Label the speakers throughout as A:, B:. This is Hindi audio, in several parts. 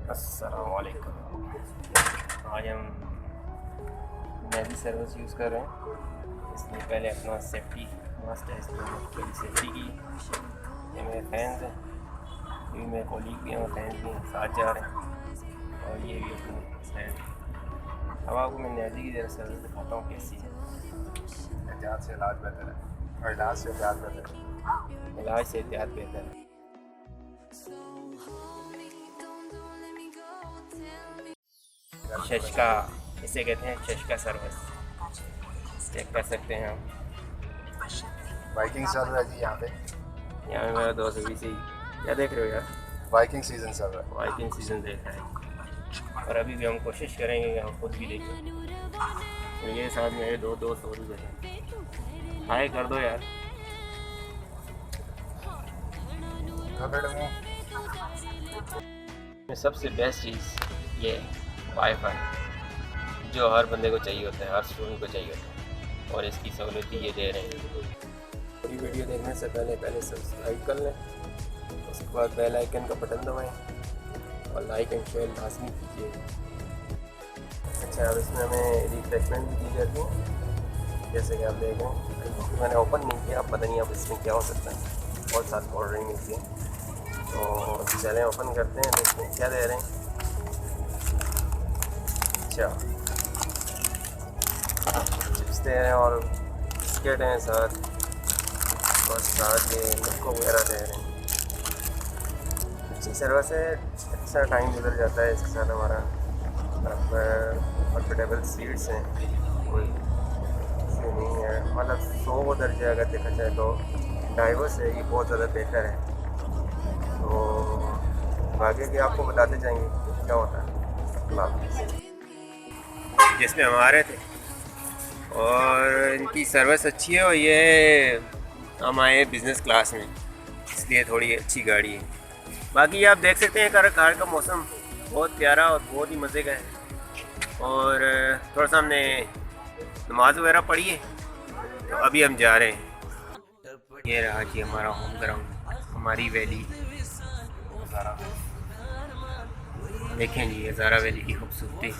A: अस्सलाम वालेकुम। आज हम नैवी सर्विस यूज़ कर रहे हैं। इसलिए पहले अपना सेफ्टी मस्ट है, इसलिए थोड़ी सेफ्टी की। ये मेरे फैंस हैं, ये मेरे कोलीग भी हैं, फैंस भी हैं, साथ जा रहे हैं। और ये भी अपने फैंस। अब आपको मैं नैवी की जरा सर्विस दिखाता हूँ कैसी है।
B: एहतियात से इलाज बेहतर है और इलाज से एहतियात बेहतर है।
A: इलाज से एहतियात बेहतर है। चश्का इसे कहते हैं, चश्का सर्विस चेक कर सकते हैं हम।
B: बाइकिंग चल रहा है जी यहाँ पे।
A: यहाँ पे मेरा दोस्त अभी से क्या देख रहे हो यार?
B: बाइकिंग सीजन चल रहा है।
A: बाइकिंग सीज़न देख रहा है और अभी भी हम कोशिश करेंगे कि हम खुद भी देखें। तो ये साथ मेरे दो दोस्त और भी हैं। हाय कर दो यार। सबसे बेस्ट चीज़ ये वाईफाई, जो हर बंदे को चाहिए होता है, हर स्टूडेंट को चाहिए होता है, और इसकी सहूलियत ये दे रहे हैं। पूरी वीडियो देखने से पहले सब्सक्राइब कर लें, उसके बाद बेल आइकन का बटन दबाएं और लाइक एंड शेयर लाजमी कीजिए। अच्छा, अब इसमें हमें रिफ्रेशमेंट भी दी जाती है, जैसे कि आप देख रहे हैं। मैंने ओपन नहीं किया, पता नहीं अब इसमें क्या हो सकता है। और साथ कोल्ड ड्रिंक मिलती है, तो चलें ओपन करते हैं, देखते हैं क्या दे रहे हैं। अच्छा, चिप्स दे रहे हैं और बिस्किट हैं साथ, और साथ ये लक्को वगैरह दे रहे हैं। अच्छी सर्विस है, अच्छा टाइम गुजर जाता है इसके साथ हमारा। कंफर्टेबल सीट्स हैं, कोई से नहीं है, मतलब 100 दर्जे अगर देखा जाए तो ड्राइवर से ये बहुत ज़्यादा बेहतर है। तो आगे भी आपको बताते जाएंगे क्या होता है। जिसमें हम आ रहे थे और इनकी सर्विस अच्छी है, और ये हम आए बिज़नेस क्लास में, इसलिए थोड़ी अच्छी गाड़ी है। बाकी आप देख सकते हैं कार का मौसम बहुत प्यारा और बहुत ही मज़े का है। और थोड़ा सा हमने नमाज वगैरह पढ़ी है, तो अभी हम जा रहे हैं। ये रहा जी हमारा होम ग्राउंड, हमारी वैली। देखें जी हज़ारा वैली की खूबसूरती।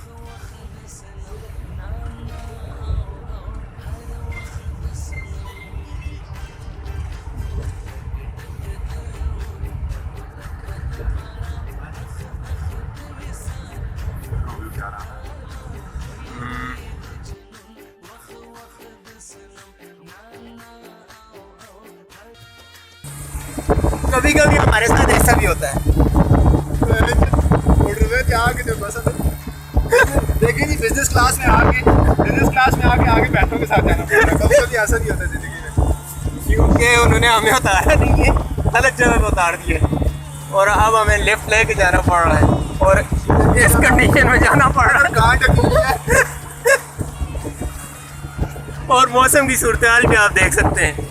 A: कभी कभी हमारे साथ ऐसा भी होता है।
B: देखिए जी, बिजनेस क्लास में आगे बैठों के साथ जाना पड़ता है। कभी ऐसा नहीं होता जिंदगी में,
A: क्योंकि उन्होंने हमें उतारा नहीं है, गलत जगह पर उतार दिए, और अब हमें लिफ्ट लेके जाना पड़ रहा है, और इस कंडीशन में जाना पड़ रहा है। और मौसम की सूरत हाल भी आप देख सकते हैं।